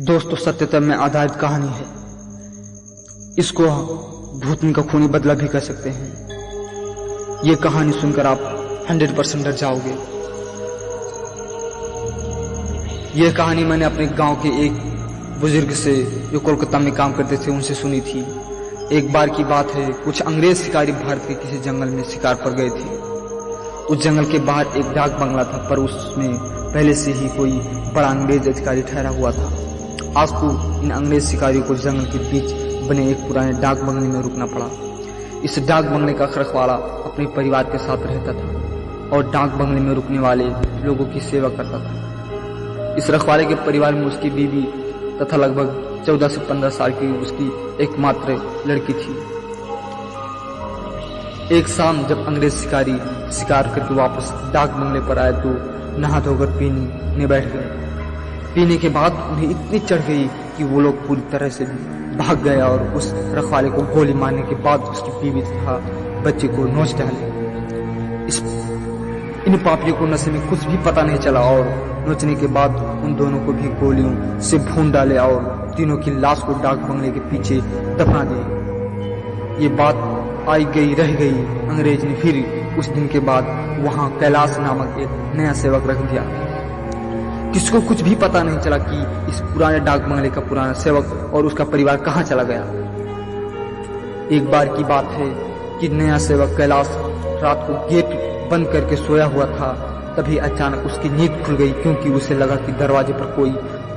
दोस्तों, सत्यता में आधारित कहानी है। इसको भूतनी का खूनी बदला भी कह सकते हैं। ये कहानी सुनकर आप 100% डर जाओगे। यह कहानी मैंने अपने गांव के एक बुजुर्ग से, जो कोलकाता में काम करते थे, उनसे सुनी थी। एक बार की बात है, कुछ अंग्रेज शिकारी भारत के किसी जंगल में शिकार पर गए थे। उस जंगल के बाहर एक डाक बंगला था, पर उसमें पहले से ही कोई बड़ा अंग्रेज अधिकारी ठहरा हुआ था। आज तो इन अंग्रेज शिकारियों को जंगल के बीच बने एक पुराने डाक बंगले में रुकना पड़ा। इस डाक बंगले का रखवाला अपने परिवार के साथ रहता था और डाक बंगले में रुकने वाले लोगों की सेवा करता था। इस रखवाले के परिवार में उसकी बीवी तथा लगभग 14 से 15 साल की उसकी एकमात्र लड़की थी। एक शाम जब अंग्रेज शिकारी शिकार करके वापस डाक बंगले पर आए तो नहा धोकर पीने बैठ गए। पीने के बाद उन्हें इतनी चढ़ गई कि वो लोग पूरी तरह से भाग गए और उस रखवाले को गोली मारने के बाद उसकी बीवी तथा बच्चे को नोच डाले। इन पापियों को नशे में कुछ भी पता नहीं चला और नोचने के बाद उन दोनों को भी गोलियों से भून डाले और तीनों की लाश को डाक बंगले के पीछे दफना दिए। ये बात आई गई रह गई। अंग्रेज ने फिर कुछ दिन के बाद वहां कैलाश नामक एक नया सेवक रख दिया। किसको कुछ भी पता नहीं चला कि इस पुराने डाक बंगले का पुराना सेवक और उसका परिवार कहां चला गया। एक बार की बात है कि नया सेवक कैलाश रात को गेट बंद करके सोया हुआ था। तभी अचानक उसकी नींद खुल गई, क्योंकि उसे लगा कि दरवाजे पर कोई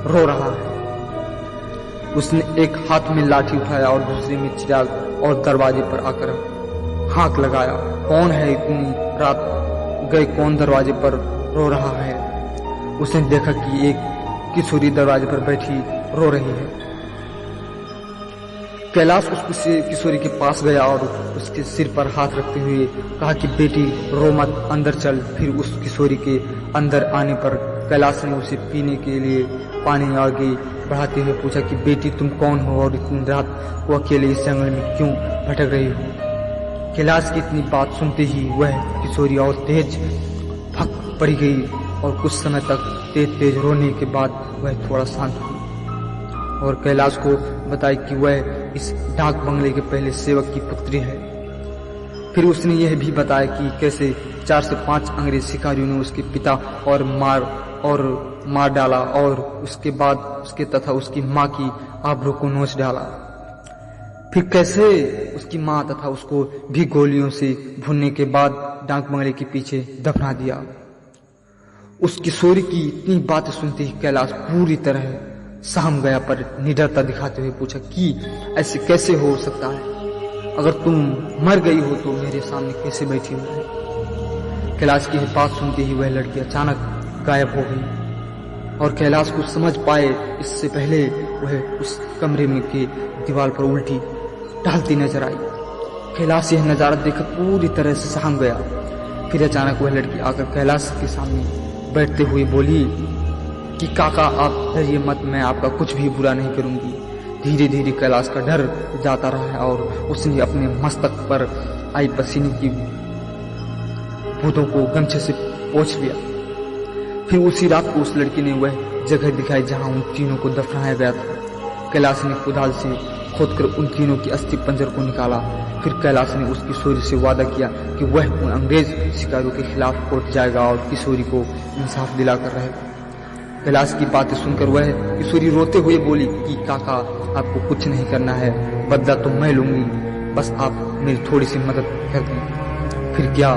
रो रहा है। उसने एक हाथ में लाठी उठाया और दूसरे में चिराग और दरवाजे पर आकर हाथ लगाया। कौन है, इतनी रात गए कौन दरवाजे पर रो रहा है? उसने देखा कि एक किशोरी दरवाजे पर बैठी रो रही है। कैलाश उस किशोरी के पास गया और उसके सिर पर हाथ रखते हुए कहा कि बेटी रो मत, अंदर चल। फिर उस किशोरी के अंदर आने पर कैलाश ने उसे पीने के लिए पानी आगे बढ़ाते हुए पूछा कि बेटी तुम कौन हो और इतनी रात को अकेले इस जंगल में क्यों भटक रही हो? कैलाश की इतनी बात सुनते ही वह किशोरी और तेज भग पड़ी गई और कुछ समय तक तेज तेज रोने के बाद वह थोड़ा शांत हुई और कैलाश को बताया कि वह इस डाक बंगले के पहले सेवक की पुत्री है। फिर उसने यह भी बताया कि कैसे 4 से 5 अंग्रेज शिकारियों ने उसके पिता और मार डाला और उसके बाद उसके तथा उसकी माँ की आबरू को नोच डाला। फिर कैसे उसकी माँ तथा उसको भी गोलियों से भूनने के बाद डाक बंगले के पीछे दफना दिया। उस किशोरी की इतनी बातें सुनते ही कैलाश पूरी तरह सहम गया, पर निडरता दिखाते हुए पूछा कि ऐसे कैसे हो सकता है? अगर तुम मर गई हो तो मेरे सामने कैसे बैठी हो? कैलाश की बात सुनते ही वह लड़की अचानक गायब हो गई और कैलाश कुछ समझ पाए इससे पहले वह उस कमरे में के दीवार पर उल्टी टहलती नजर आई। कैलाश यह नजारा देखकर पूरी तरह से सहम गया। फिर अचानक वह लड़की आकर कैलाश के सामने बैठते हुए बोली कि काका आप डरिए मत, मैं आपका कुछ भी बुरा नहीं करूंगी। धीरे धीरे कैलाश का डर जाता रहा और उसने अपने मस्तक पर आई पसीने की बूंदों को गमछे से पोंछ लिया। फिर उसी रात को उस लड़की ने वह जगह दिखाई जहां उन तीनों को दफनाया गया था। कैलाश ने कुदाल से खोदकर उन तीनों की अस्थि पंजर को निकाला। फिर कैलाश ने उस किशोरी से वादा किया कि वह उन अंग्रेज शिकारियों के खिलाफ कोर्ट जाएगा और किशोरी को इंसाफ दिलाकर रहेगा। कैलाश की बातें सुनकर वह किशोरी रोते हुए बोली कि काका आपको कुछ नहीं करना है, बदला तो मैं लूंगी, बस आप मेरी थोड़ी सी मदद कर दें। फिर क्या?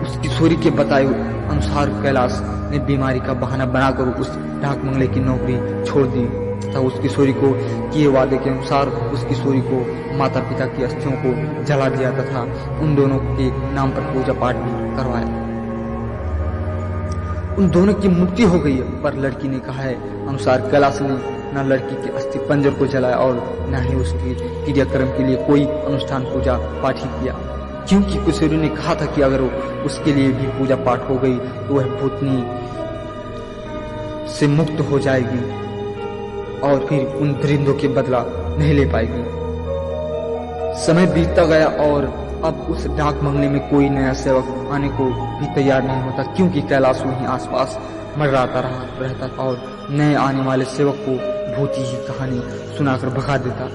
उस किशोरी के बताए अनुसार कैलाश ने बीमारी का बहाना बनाकर उस डाक बंगले की नौकरी छोड़ दी तथा उस किशोरी को किए वादे के अनुसार उस किशोरी को माता पिता की अस्थियों को जला दिया तथा उन दोनों के नाम पर पूजा पाठ भी करवाया। उन दोनों की मुक्ति हो गई, पर लड़की ने कहा है अनुसार कैलाश ने न लड़की के अस्थि पंजर को जलाया और न ही उसके क्रियाक्रम के लिए कोई अनुष्ठान पूजा पाठ ही किया, क्योंकि किशोरी ने कहा था कि अगर उसके लिए भी पूजा पाठ हो गई तो वह भूतनी से मुक्त हो जाएगी और फिर उन दरिंदों के बदला नहीं ले पाएगी। समय बीतता गया और अब उस डाक बंगले में कोई नया सेवक आने को भी तैयार नहीं होता, क्योंकि कैलाश वहीं आसपास मंडराता रहता था और नए आने वाले सेवक को भूती ही कहानी सुनाकर भगा देता।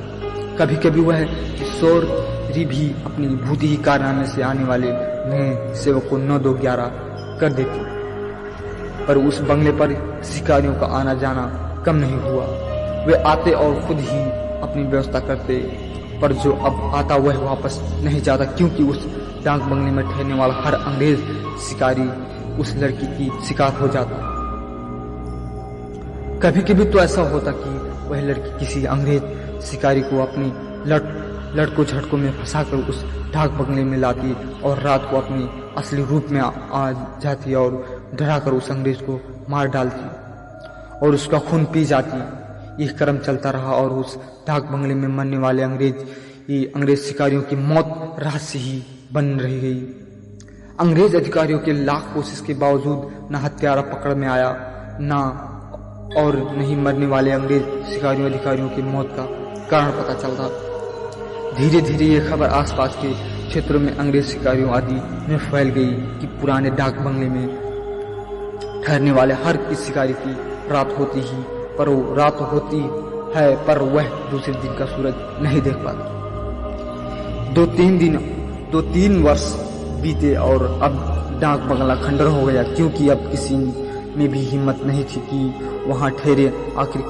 कभी कभी वह किशोरी भी अपनी भूती ही कारनामे से आने वाले नए सेवक को 9-2-11 कर देती। पर उस बंगले पर शिकारियों का आना जाना कम नहीं हुआ। वे आते और खुद ही अपनी व्यवस्था करते, पर जो अब आता वह वापस नहीं जाता, क्योंकि उस डाक बंगले में ठहरने वाला हर अंग्रेज शिकारी उस लड़की की शिकार हो जाता। कभी कभी तो ऐसा होता कि वह लड़की किसी अंग्रेज शिकारी को अपनी लड़कों झटकों में फंसाकर उस डाक बंगले में लाती और रात को अपनी असली रूप में आ जाती और डराकर उस अंग्रेज को मार डालती और उसका खून पी जाती। यह क्रम चलता रहा और उस डाक बंगले में मरने वाले अंग्रेज शिकारियों की मौत रहस्य ही बन रही गई। अंग्रेज अधिकारियों के लाख कोशिश के बावजूद न हत्यारा पकड़ में आया, न और नहीं मरने वाले अंग्रेज अधिकारियों की मौत का कारण पता चलता। धीरे धीरे ये खबर आसपास के क्षेत्रों में अंग्रेज शिकारियों आदि में फैल गई कि पुराने डाक बंगले में ठहरने वाले हर किसी शिकारी की रात होती है पर वह दूसरे दिन का सूरज नहीं देख पाता। 2-3 वर्ष बीते और अब डाक बंगला खंडर हो गया, क्योंकि अब किसी में भी हिम्मत नहीं थी कि वहां ठहरे। आखिर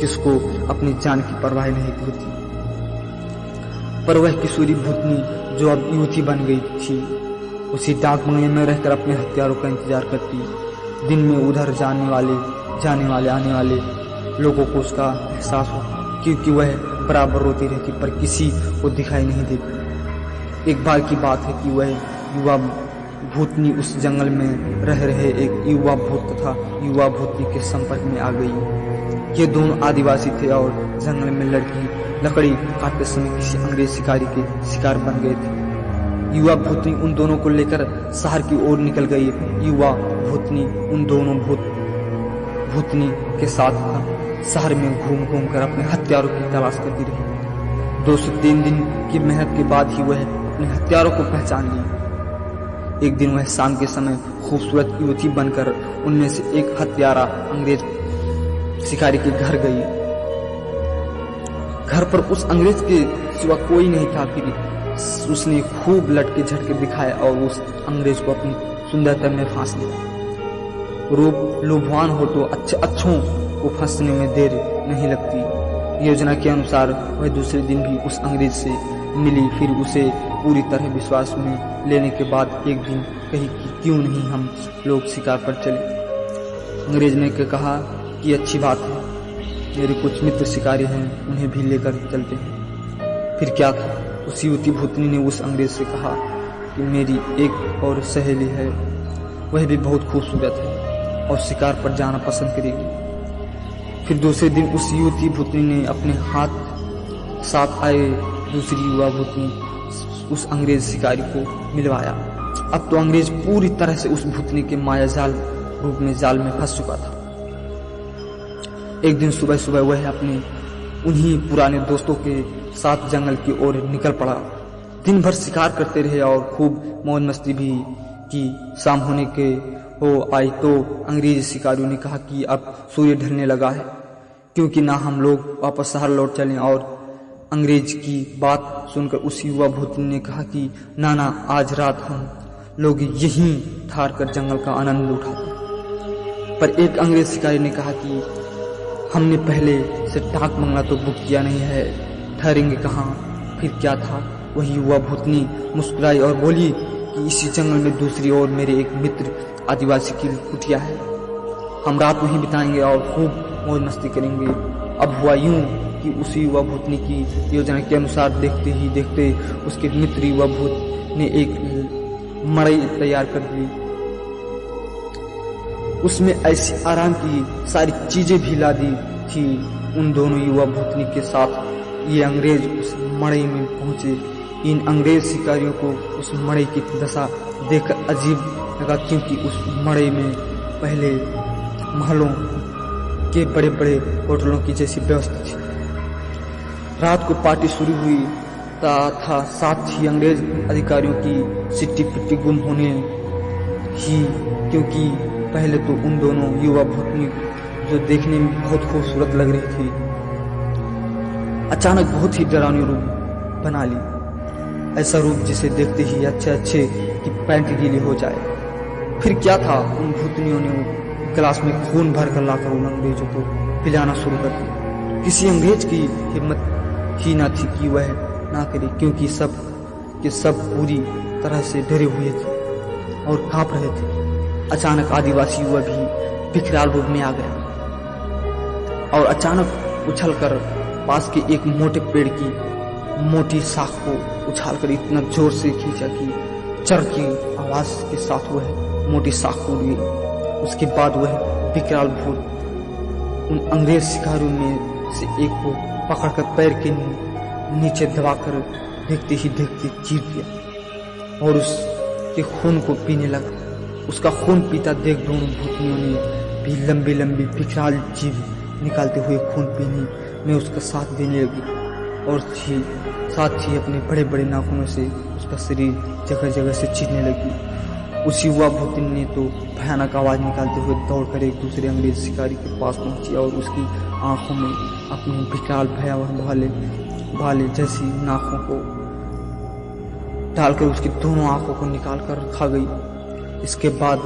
किसको अपनी जान की परवाह नहीं होती। पर वह किशोरी भूतनी जो अब युवती बन गई थी, उसी डाक बंगले में रहकर अपने हथियारों का इंतजार करती। दिन में उधर जाने वाले आने वाले लोगों को उसका एहसास हो, क्योंकि वह बराबर रोती रहती पर किसी को दिखाई नहीं देती। एक बार की बात है कि वह युवा भूतनी उस जंगल में रह रहे एक युवा भूत तथा युवा भूतनी के संपर्क में आ गई। ये दोनों आदिवासी थे और जंगल में लकड़ी काटते समय किसी अंग्रेज शिकारी के शिकार बन गए थे। युवा भूतनी उन दोनों को लेकर शहर की ओर निकल गई। युवा भूतनी उन दोनों भूतनी के साथ शहर में घूम कर अपने हथियारों की तलाश करती रही। 203 दिन की मेहनत के बाद ही वह अपने हथियारों को पहचान ली। एक दिन वह शाम के समय खूबसूरत युवती बनकर उनमें से एक हत्यारा अंग्रेज शिकारी के घर गई। घर पर उस अंग्रेज के सिवा कोई नहीं था। फिर उसने खूब लटके झटके दिखाए और उस अंग्रेज को अपनी सुंदरता में फांस लिया। रूप लुभान हो तो अच्छों को फंसने में देर नहीं लगती। योजना के अनुसार वह दूसरे दिन भी उस अंग्रेज से मिली। फिर उसे पूरी तरह विश्वास में लेने के बाद एक दिन कही कि क्यों नहीं हम लोग शिकार पर चले। अंग्रेज ने कहा कि अच्छी बात है, मेरे कुछ मित्र शिकारी हैं, उन्हें भी लेकर चलते हैं। फिर क्या था, उस युवती भूतनी ने उस अंग्रेज से कहा कि मेरी एक और सहेली है, वह भी बहुत खूबसूरत है और शिकार पर जाना पसंद करेगी। फिर दूसरे दिन उस युवती भूतनी ने अपने साथ आए दूसरी युवा भूतनी उस अंग्रेज शिकारी को मिलवाया। अब तो अंग्रेज पूरी तरह से उस भूतनी के माया जाल में फंस चुका था। एक दिन सुबह वह अपने उन्हीं पुराने दोस्तों के साथ जंगल की ओर निकल पड़ा। दिन भर शिकार करते रहे और खूब मौज मस्ती भी की। शाम होने के आई तो अंग्रेज शिकारियों ने कहा कि अब सूर्य ढलने लगा है, क्योंकि ना हम लोग वापस शहर लौट चलें। और अंग्रेज की बात सुनकर उस युवा भूतनी ने कहा कि ना आज रात हम लोग यहीं ठहर कर जंगल का आनंद उठाते। पर एक अंग्रेज शिकारी ने कहा कि हमने पहले से डाक बंगला तो बुक किया नहीं है, ठहरेंगे कहाँ। फिर क्या था, वही युवा भूतनी मुस्कुराई और बोली कि इसी जंगल में दूसरी ओर मेरे एक मित्र आदिवासी की कुटिया है, हम रात वहीं बिताएंगे और खूब मौज मस्ती करेंगे। अब हुआ यूं कि उसी युवा भूतनी की योजना के अनुसार देखते ही देखते उसके मित्र युवा भूत ने एक मड़ई तैयार कर दी। उसमें ऐसी आराम की सारी चीजें भी ला दी थी। उन दोनों युवा भूतनी के साथ ये अंग्रेज उस मड़ई में पहुंचे। इन अंग्रेज शिकारियों को उस मड़ई की दशा देखकर अजीब लगा, क्योंकि उस मड़ई में पहले महलों के बड़े बड़े होटलों की जैसी व्यवस्था थी। रात को पार्टी शुरू हुई था। साथ ही अंग्रेज अधिकारियों की सिट्टी पिट्टी गुम होने ही, क्योंकि पहले तो उन दोनों युवा भूतनी जो देखने में बहुत खूबसूरत लग रही थी, अचानक बहुत ही डरावनी रूप बना ली। ऐसा रूप जिसे देखते ही अच्छे की पैंट गीली हो जाए। फिर क्या था, उन भूतनियों ने गिलास में खून भर कर लाकर उन अंग्रेजों को पिलाना शुरू कर दिया। किसी अंग्रेज की हिम्मत ही ना थी कि वह ना करे, क्योंकि सब पूरी तरह से डरे हुए थे और कांप रहे थे। अचानक आदिवासी युवा भी विकराल रूप में आ गया और अचानक उछलकर पास के एक मोटे पेड़ की मोटी शाख को उछालकर इतना जोर से खींचा कि चर की आवाज के साथ वह मोटी शाख टूट गई। उसके बाद वह विकराल भूत उन अंग्रेज शिकारियों में से एक को पकड़कर पैर के नीचे दबाकर देखते ही देखते चीर दिया और उसके खून को पीने लगा। उसका खून पीता देख दोनों भूतनियों ने भी लंबी लंबी विकराल जीभ निकालते हुए खून पीने में उसका साथ देने लगी और साथ ही अपने बड़े बड़े नाखूनों से उसका शरीर जगह जगह से चीरने लगी। उस युवा भूतनी ने तो भयानक आवाज निकालते हुए दौड़कर एक दूसरे अंग्रेज शिकारी के पास पहुंची और उसकी आंखों में अपने विकराल भयावह भाले जैसी नाखों को डालकर उसकी दोनों आंखों को निकाल कर खा गई। इसके बाद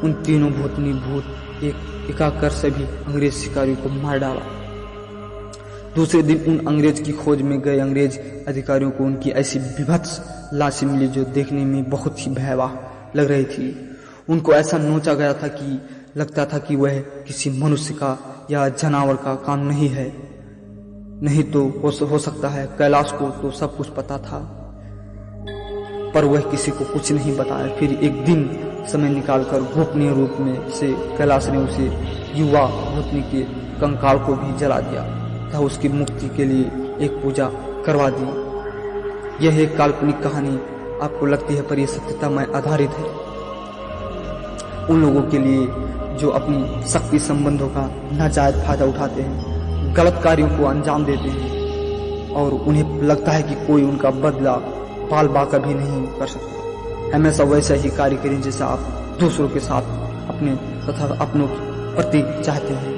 उन तीनों भूतनी भूत एकाकर सभी अंग्रेज शिकारियों को मार डाला। दूसरे दिन उन अंग्रेज की खोज में गए अंग्रेज अधिकारियों को उनकी ऐसी विभत्स लाशें मिली जो देखने में बहुत ही भयावह लग रही थी। उनको ऐसा नोचा गया था कि लगता था कि वह किसी मनुष्य का या जानवर का काम नहीं है। नहीं तो हो सकता है कैलाश को तो सब कुछ पता था, पर वह किसी को कुछ नहीं बताया। फिर एक दिन समय निकालकर गोपनीय रूप में से कैलाश ने उसे युवा भूतनी के कंकाल को भी जला दिया तथा उसकी मुक्ति के लिए एक पूजा करवा दी। यह एक काल्पनिक कहानी आपको लगती है, पर यह सत्यता में आधारित है। उन लोगों के लिए जो अपनी शक्ति संबंधों का नाजायज फायदा उठाते हैं, गलत कार्यों को अंजाम देते हैं और उन्हें लगता है कि कोई उनका बदला पाल बाका भी नहीं कर सकता। हमेशा वैसा ही कार्य करें जैसा आप दूसरों के साथ अपने तथा अपनों के प्रति चाहते हैं।